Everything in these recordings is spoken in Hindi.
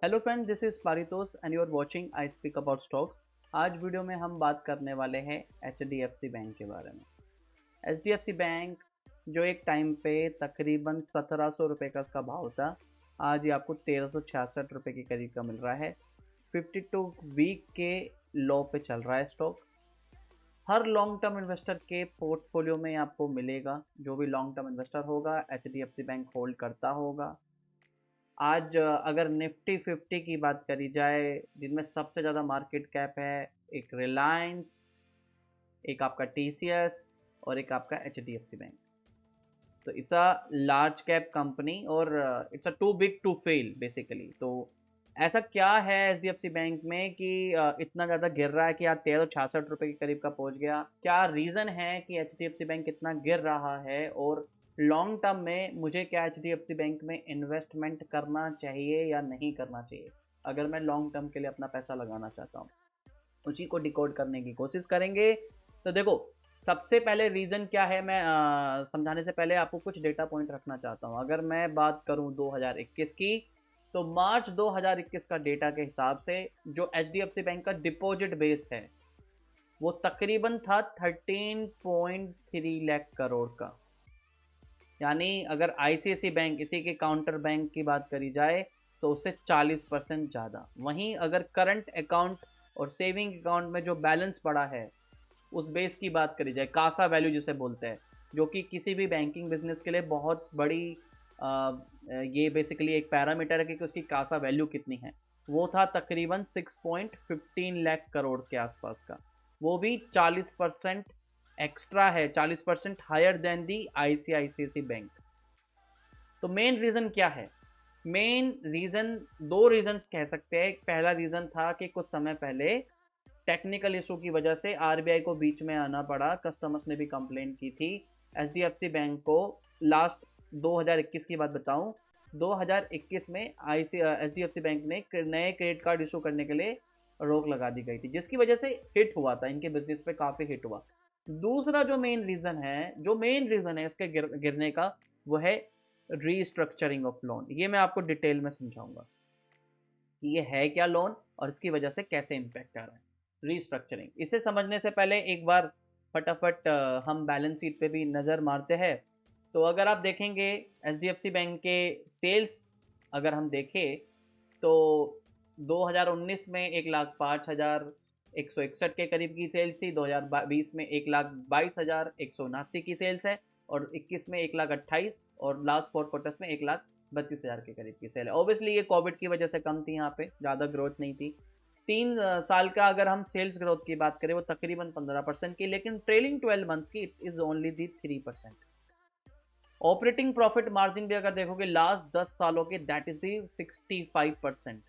Hello friend, this is Paritosh and you are watching I speak about stocks. आज वीडियो में हम बात करने वाले हैं एच बैंक के बारे में। एच बैंक जो एक टाइम पे तकरीबन 1700 रुपये का इसका भाव था, आज ये आपको 1366 रुपये के करीब का मिल रहा है। 52 वीक के लो पे चल रहा है स्टॉक। हर लॉन्ग टर्म इन्वेस्टर के पोर्टफोलियो में आपको मिलेगा। जो भी लॉन्ग टर्म इन्वेस्टर होगा एच बैंक होल्ड करता होगा। आज अगर निफ्टी 50 की बात करी जाए, जिनमें सबसे ज़्यादा मार्केट कैप है, एक रिलायंस, एक आपका टीसीएस और एक आपका एचडीएफसी बैंक। तो it's a large cap company और it's a too big to fail basically. तो ऐसा क्या है एचडीएफसी बैंक में कि इतना ज़्यादा गिर रहा है कि आज 1366 रुपये के करीब का पहुंच गया। क्या रीज़न है कि एचडीएफसी बैंक इतना गिर रहा है, और लॉन्ग टर्म में मुझे क्या एचडीएफसी बैंक में इन्वेस्टमेंट करना चाहिए या नहीं करना चाहिए, अगर मैं लॉन्ग टर्म के लिए अपना पैसा लगाना चाहता हूँ, उसी को डिकोड करने की कोशिश करेंगे। तो देखो, सबसे पहले रीज़न क्या है, मैं समझाने से पहले आपको कुछ डेटा पॉइंट रखना चाहता हूँ। अगर मैं बात करूँ 2021 की, तो मार्च 2021 का डेटा के हिसाब से जो एचडीएफसी बैंक का डिपॉजिट बेस है वो तकरीबन था 13.3 लाख करोड़ का। यानी अगर आईसीआईसी बैंक, इसी के काउंटर बैंक की बात करी जाए, तो उससे 40% ज़्यादा। वहीं अगर करंट अकाउंट और सेविंग अकाउंट में जो बैलेंस पड़ा है उस बेस की बात करी जाए, कासा वैल्यू जिसे बोलते हैं, जो कि किसी भी बैंकिंग बिजनेस के लिए बहुत बड़ी ये बेसिकली एक पैरामीटर है कि उसकी कासा वैल्यू कितनी है, वो था तकरीबन 6.15 लाख करोड़ के आसपास का। वो भी 40% एक्स्ट्रा है, 40% हायर देन दी आईसीआईसीआई बैंक। तो मेन रीज़न क्या है? मेन रीज़न, दो रीज़न्स कह सकते हैं। एक पहला रीज़न था कि कुछ समय पहले टेक्निकल इशू की वजह से आरबीआई को बीच में आना पड़ा। कस्टमर्स ने भी कंप्लेंट की थी एचडीएफसी बैंक को। लास्ट 2021 की बात बताऊं, 2021 में एचडीएफसी बैंक ने नए क्रेडिट कार्ड इशू करने के लिए रोक लगा दी गई थी, जिसकी वजह से हिट हुआ था, इनके बिजनेस पे काफ़ी हिट हुआ। दूसरा जो मेन रीज़न है, इसके गिरने का, वो है रीस्ट्रक्चरिंग ऑफ लोन। ये मैं आपको डिटेल में समझाऊंगा कि ये है क्या लोन और इसकी वजह से कैसे इम्पैक्ट आ रहा है। रीस्ट्रक्चरिंग, इसे समझने से पहले एक बार फटाफट हम बैलेंस शीट पे भी नज़र मारते हैं। तो अगर आप देखेंगे एचडीएफसी बैंक के सेल्स, अगर हम देखें तो 2019 में 1,05,161 के करीब की सेल्स थी। 2020 में 1,22,179 की सेल्स है, और 21 में 1,28,000, और लास्ट 4 क्वार्टर्स में 1,32,000 के करीब की सेल है। ऑब्वियसली ये कोविड की वजह से कम थी, यहाँ पे ज़्यादा ग्रोथ नहीं थी। 3 साल का अगर हम सेल्स ग्रोथ की बात करें, वो तकरीबन 15% की, लेकिन ट्रेलिंग 12 मंथ्स की it is only the 3%। Operating profit margin भी अगर देखोगे लास्ट 10 सालों के, दैट इज दी 65%।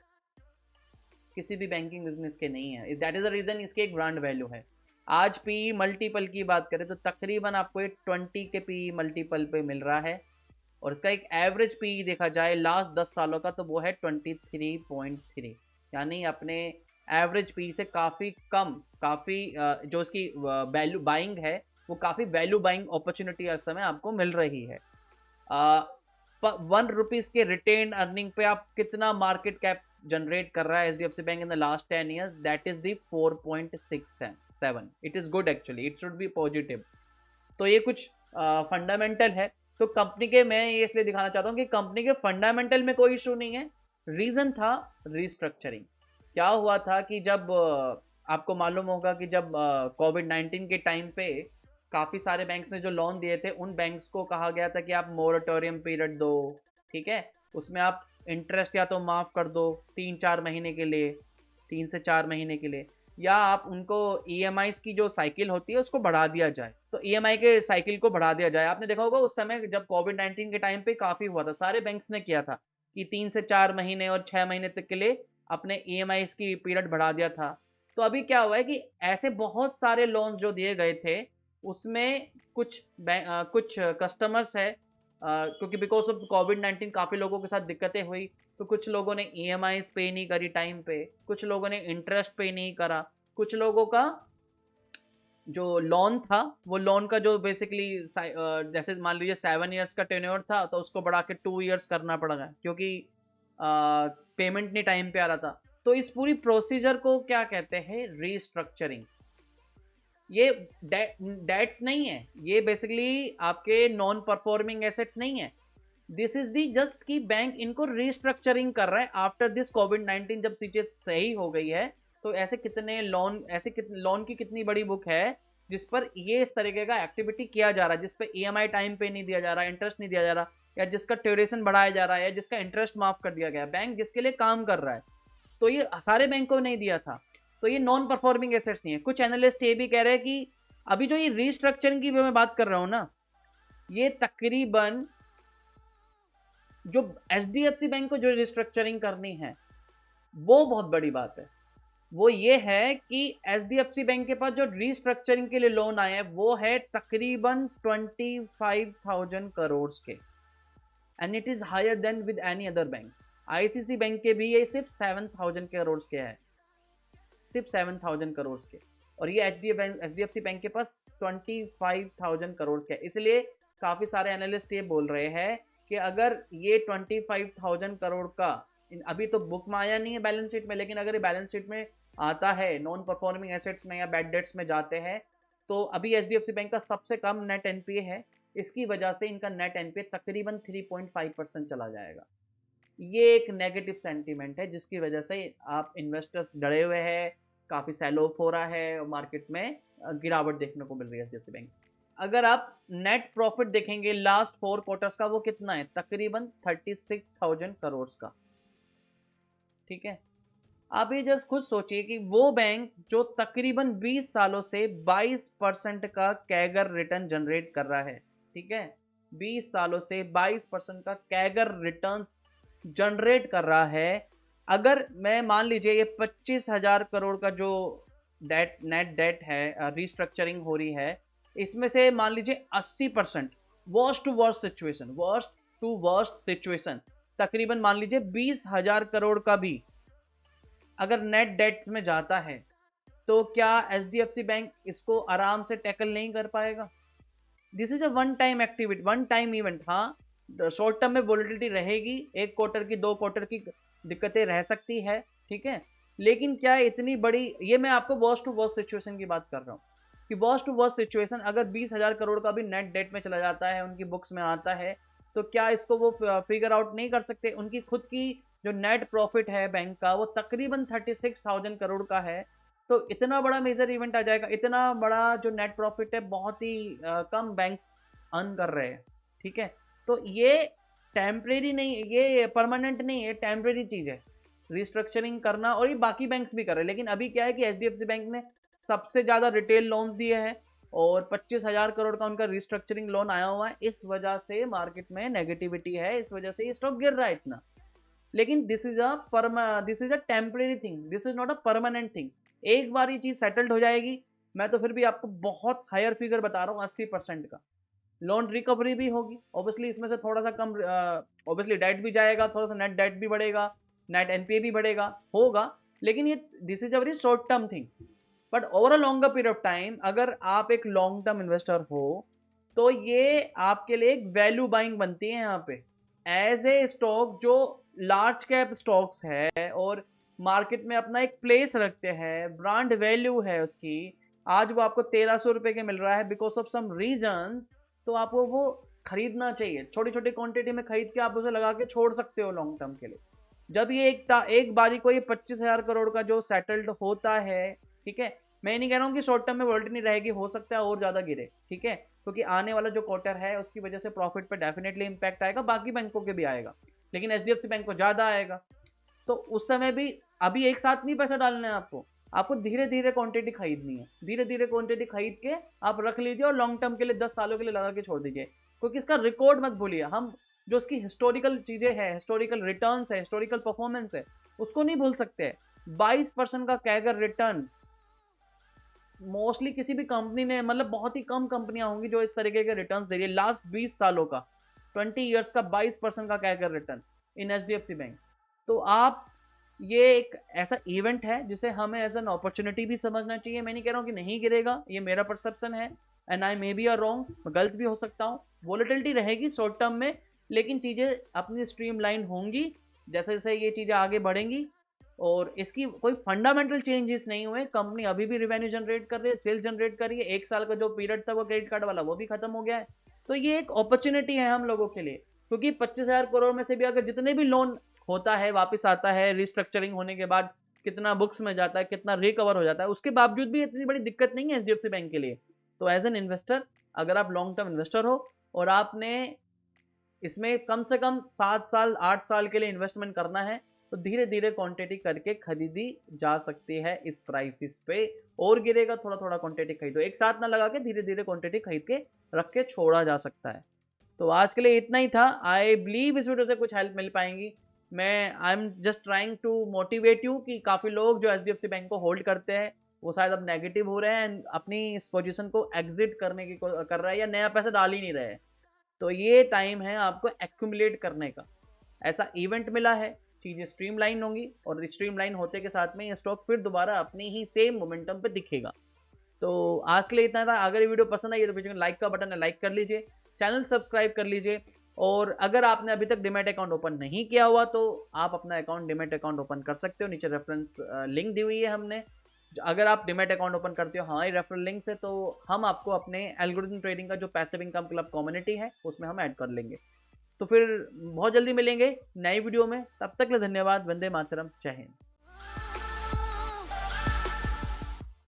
किसी भी बैंकिंग बिजनेस के नहीं है। दैट इज द रीजन इसके एक ब्रांड वैल्यू है। आज पी मल्टीपल की बात करें तो तकरीबन आपको एक 20 के पी मल्टीपल पे मिल रहा है, और इसका एक एवरेज पी देखा जाए लास्ट 10 सालों का, तो वो है 23.3। यानी अपने एवरेज पी से काफ़ी कम, काफ़ी जो इसकी वैल्यू बाइंग है, वो काफ़ी वैल्यू बाइंग अपॉर्चुनिटी इस समय आपको मिल रही है। 1 रुपीज़ के रिटेन अर्निंग पे आप कितना मार्केट कैप जनरेट कर रहा है HDFC bank in the last 10 years? That is the 4.67। It is good, actually it should be positive. तो ये कुछ फंडामेंटल है। तो कंपनी के, मैं ये इसलिए दिखाना चाहता हूँ कि कंपनी के फंडामेंटल में कोई इशू नहीं है। रीज़न था रीस्ट्रक्चरिंग। क्या हुआ था कि जब आपको मालूम होगा कि जब कोविड-19 के टाइम पे काफ़ी सारे बैंक्स ने जो लोन दिए थे, उन बैंक्स को कहा गया था कि आप मोरेटोरियम पीरियड दो, ठीक है, उसमें आप इंटरेस्ट या तो माफ़ कर दो 3-4 महीने के लिए, 3 से 4 महीने के लिए, या आप उनको ईएमआईस की जो साइकिल होती है उसको बढ़ा दिया जाए। तो ईएमआई के साइकिल को बढ़ा दिया जाए। आपने देखा होगा उस समय जब कोविड-19 के टाइम पे काफ़ी हुआ था, सारे बैंक्स ने किया था कि 3 से 4 महीने और 6 महीने तक के लिए अपने ईएमआईस की पीरियड बढ़ा दिया था। तो अभी क्या हुआ है कि ऐसे बहुत सारे लोन जो दिए गए थे, उसमें कुछ कस्टमर्स है, क्योंकि बिकॉज ऑफ कोविड-19 काफ़ी लोगों के साथ दिक्कतें हुई, तो कुछ लोगों ने ईएमआईस पे नहीं करी टाइम पे, कुछ लोगों ने इंटरेस्ट पे नहीं करा, कुछ लोगों का जो लोन था, वो लोन का जो बेसिकली जैसे मान लीजिए 7 ईयर्स का टेन्योर था, तो उसको बढ़ा के 2 ईयर्स करना पड़ गया, क्योंकि पेमेंट नहीं टाइम पे आ रहा था, तो इस पूरी प्रोसीजर को क्या कहते हैं, रीस्ट्रक्चरिंग। ये डेट्स नहीं है, ये बेसिकली आपके नॉन परफॉर्मिंग एसेट्स नहीं है, दिस इज दी जस्ट कि बैंक इनको रीस्ट्रक्चरिंग कर रहा है आफ्टर दिस कोविड-19। जब चीजें सही हो गई है तो ऐसे कितने लोन, ऐसे लोन की कितनी बड़ी बुक है जिस पर ये इस तरीके का एक्टिविटी किया जा रहा है, जिस पर ईएमआई टाइम पे नहीं दिया जा रहा, इंटरेस्ट नहीं दिया जा रहा, या जिसका ड्यूरेशन बढ़ाया जा रहा है, या जिसका इंटरेस्ट माफ कर दिया गया, बैंक जिसके लिए काम कर रहा है, तो ये सारे बैंकों को नहीं दिया था, तो ये नॉन परफॉर्मिंग एसेट्स नहीं है। कुछ एनालिस्ट ये भी कह रहे हैं कि अभी जो ये रीस्ट्रक्चरिंग की मैं बात कर रहा हूं ना, ये तकरीबन जो एचडीएफसी बैंक को जो रिस्ट्रक्चरिंग करनी है वो बहुत बड़ी बात है। वो ये है कि एचडीएफसी बैंक के पास जो रिस्ट्रक्चरिंग के लिए लोन आए हैं वो है तकरीबन 25,000 करोड़ के, and it is higher then with any other banks. ICICI bank के भी ये सिर्फ 7,000 करोड़ के है, सिर्फ 7,000 करोड़ के, और ये एचडीएफसी बैंक के पास 25,000 करोड़ के है। इसलिए काफी सारे एनालिस्ट ये बोल रहे हैं कि अगर ये 25,000 करोड़ का, अभी तो बुक में आया नहीं है बैलेंस शीट में, लेकिन अगर ये बैलेंस शीट में आता है, नॉन परफॉर्मिंग एसेट्स में या बैड डेट्स में जाते हैं, तो अभी एचडीएफसी बैंक का सबसे कम नेट एनपीए है, इसकी वजह से इनका नेट एनपीए तकरीबन 3.5% चला जाएगा। ये एक नेगेटिव सेंटीमेंट है जिसकी वजह से आप इन्वेस्टर्स डरे हुए हैं, काफ़ी सेल ऑफ हो रहा है और मार्केट में गिरावट देखने को मिल रही है एचडीएफसी बैंक। अगर आप नेट प्रॉफिट देखेंगे लास्ट 4 क्वार्टर्स का, वो कितना है, तकरीबन 36,000 करोड़ का। ठीक है, आप ये जस्ट खुद सोचिए कि वो बैंक जो तकरीबन 20 सालों से 22% का कैगर रिटर्न जनरेट कर रहा है, ठीक है, 20 सालों से 22% का कैगर रिटर्न जनरेट कर रहा है, अगर मैं मान लीजिए ये 25,000 करोड़ का जो डेट, नेट डेट है, रिस्ट्रक्चरिंग हो रही है, इसमें से मान लीजिए 80% वर्स्ट टू वर्स्ट सिचुएशन तकरीबन मान लीजिए 20,000 करोड़ का भी अगर नेट डेट में जाता है, तो क्या एचडीएफसी बैंक इसको आराम से टैकल नहीं कर पाएगा? This is a one time activity, one time event. हाँ, शॉर्ट टर्म में वोलेटिलिटी रहेगी, 1 क्वार्टर की 2 क्वार्टर की दिक्कतें रह सकती है, ठीक है, लेकिन क्या इतनी बड़ी, ये मैं आपको वर्स्ट टू वर्स्ट सिचुएशन की बात कर रहा हूँ कि वर्स्ट टू वर्स्ट सिचुएशन अगर 20,000 करोड़ का भी नेट डेट में चला जाता है, उनकी बुक्स में आता है, तो क्या इसको वो फिगर आउट नहीं कर सकते? उनकी खुद की जो नेट प्रॉफिट है बैंक का वो तकरीबन 36,000 करोड़ का है, तो इतना बड़ा मेजर इवेंट आ जाएगा, इतना बड़ा जो नेट प्रॉफिट है बहुत ही कम बैंक्स अर्न कर रहे हैं, ठीक है, तो ये टेम्परेरी नहीं, ये परमानेंट नहीं है, टेम्परेरी चीज़ है रिस्ट्रक्चरिंग करना, और ये बाकी बैंक्स भी कर रहे हैं। लेकिन अभी क्या है कि एचडीएफसी बैंक ने सबसे ज़्यादा रिटेल लोन्स दिए हैं और 25,000 करोड़ का उनका रिस्ट्रक्चरिंग लोन आया हुआ है, इस वजह से मार्केट में नेगेटिविटी है, इस वजह से ये स्टॉक गिर रहा है इतना। लेकिन this is a temporary thing, this is not a permanent thing. एक बार ये चीज़ सेटल्ड हो जाएगी, मैं तो फिर भी आपको बहुत हायर फिगर बता रहा हूँ, 80% का लोन रिकवरी भी होगी, ऑब्वियसली इसमें से थोड़ा सा कम, ऑब्वियसली डेट भी जाएगा, थोड़ा सा नेट डेट भी बढ़ेगा, नेट एनपीए भी बढ़ेगा, होगा, लेकिन ये this is a very short term thing. But over a longer period of time, अगर आप एक लॉन्ग टर्म इन्वेस्टर हो, तो ये आपके लिए एक वैल्यू बाइंग बनती है यहाँ पे, एज ए स्टॉक जो लार्ज कैप स्टॉक्स है और मार्केट में अपना एक प्लेस रखते हैं, ब्रांड वैल्यू है उसकी, आज वो आपको 1,300 रुपये के मिल रहा है बिकॉज ऑफ सम रीजन्स, तो आपको वो खरीदना चाहिए, छोटी छोटी क्वांटिटी में खरीद के आप उसे लगा के छोड़ सकते हो लॉन्ग टर्म के लिए। जब ये एक बारी को ये 25,000 करोड़ का जो सेटल्ड होता है, ठीक है, मैं नहीं कह रहा हूँ कि शॉर्ट टर्म में वोलेटिलिटी नहीं रहेगी, हो सकता है और ज़्यादा गिरे, ठीक है, क्योंकि आने वाला जो क्वार्टर है उसकी वजह से प्रॉफिट पे डेफिनेटली इंपैक्ट आएगा, बाकी बैंकों के भी आएगा, लेकिन एचडीएफसी बैंक को ज़्यादा आएगा। तो उस समय भी अभी एक साथ नहीं पैसा डालना है आपको धीरे धीरे क्वांटिटी खरीदनी है, धीरे धीरे क्वांटिटी खरीद के आप रख लीजिए और लॉन्ग टर्म के लिए 10 सालों के लिए लगा के छोड़ दीजिए, क्योंकि इसका रिकॉर्ड मत भूलिए। हम जो इसकी हिस्टोरिकल चीज़ें हैं, हिस्टोरिकल रिटर्न्स है, हिस्टोरिकल परफॉर्मेंस है, उसको नहीं भूल सकते। 22% का कैगर रिटर्न मोस्टली किसी भी कंपनी ने, मतलब बहुत ही कम कंपनियां होंगी जो इस तरीके के रिटर्न्स दे रही है लास्ट 20 सालों का, 20 ईयर्स का 22% का कैगर रिटर्न इन एचडीएफसी बैंक। तो आप, ये एक ऐसा इवेंट है जिसे हमें एज एन अपॉर्चुनिटी भी समझना चाहिए। मैं नहीं कह रहा हूँ कि नहीं गिरेगा, ये मेरा परसेप्शन है, and I may be are wrong, मैं गलत भी हो सकता हूँ। वोलेटिलिटी रहेगी शॉर्ट टर्म में, लेकिन चीज़ें अपनी स्ट्रीमलाइन होंगी जैसे जैसे ये चीज़ें आगे बढ़ेंगी और इसकी कोई फंडामेंटल चेंजेस नहीं हुए, कंपनी अभी भी रिवेन्यू जनरेट कर रही है, सेल्स जनरेट कर रही है, 1 साल का जो पीरियड था वो क्रेडिट कार्ड वाला वो भी खत्म हो गया है। तो ये एक अपॉर्चुनिटी है हम लोगों के लिए, क्योंकि 25,000 करोड़ में से भी अगर जितने भी लोन होता है वापस आता है, रिस्ट्रक्चरिंग होने के बाद कितना बुक्स में जाता है, कितना रिकवर हो जाता है, उसके बावजूद भी इतनी बड़ी दिक्कत नहीं है एचडीएफसी बैंक के लिए। तो एज एन इन्वेस्टर, अगर आप लॉन्ग टर्म इन्वेस्टर हो और आपने इसमें कम से कम 7 साल 8 साल के लिए इन्वेस्टमेंट करना है, तो धीरे धीरे क्वांटिटी करके खरीदी जा सकती है इस प्राइसिस पे। और गिरेगा थोड़ा थोड़ा क्वांटिटी खरीदो, एक साथ ना लगा के धीरे धीरे क्वांटिटी खरीद के रख के छोड़ा जा सकता है। तो आज के लिए इतना ही था। आई बिलीव इस वीडियो से कुछ हेल्प मिल पाएंगी। मैं I am just trying to motivate you कि काफ़ी लोग जो एचडीएफसी बैंक को होल्ड करते हैं वो शायद अब नेगेटिव हो रहे हैं एंड अपनी इस पोजीशन को एग्जिट करने की कर रहे हैं या नया पैसा डाल ही नहीं रहे हैं। तो ये टाइम है आपको एक्यूमुलेट करने का। ऐसा इवेंट मिला है, चीज़ें स्ट्रीमलाइन होंगी और स्ट्रीमलाइन होते के साथ में ये स्टॉक फिर दोबारा अपनी ही सेम मोमेंटम पे दिखेगा। तो आज के लिए इतना था। अगर ये वीडियो पसंद आई तो वीडियो में लाइक का बटन है, लाइक कर लीजिए, चैनल सब्सक्राइब कर लीजिए। और अगर आपने अभी तक डिमैट अकाउंट ओपन नहीं किया हुआ तो आप अपना अकाउंट डिमैट अकाउंट ओपन कर सकते हो। नीचे रेफरेंस लिंक दी हुई है हमने। अगर आप डिमैट अकाउंट ओपन करते हो हमारी रेफरल लिंक से, तो हम आपको अपने एल्गोरिथम ट्रेडिंग का जो पैसिव इनकम क्लब कम्युनिटी है उसमें हम ऐड कर लेंगे। तो फिर बहुत जल्दी मिलेंगे नई वीडियो में, तब तक के लिए धन्यवाद। वंदे मातरम, जय हिंद।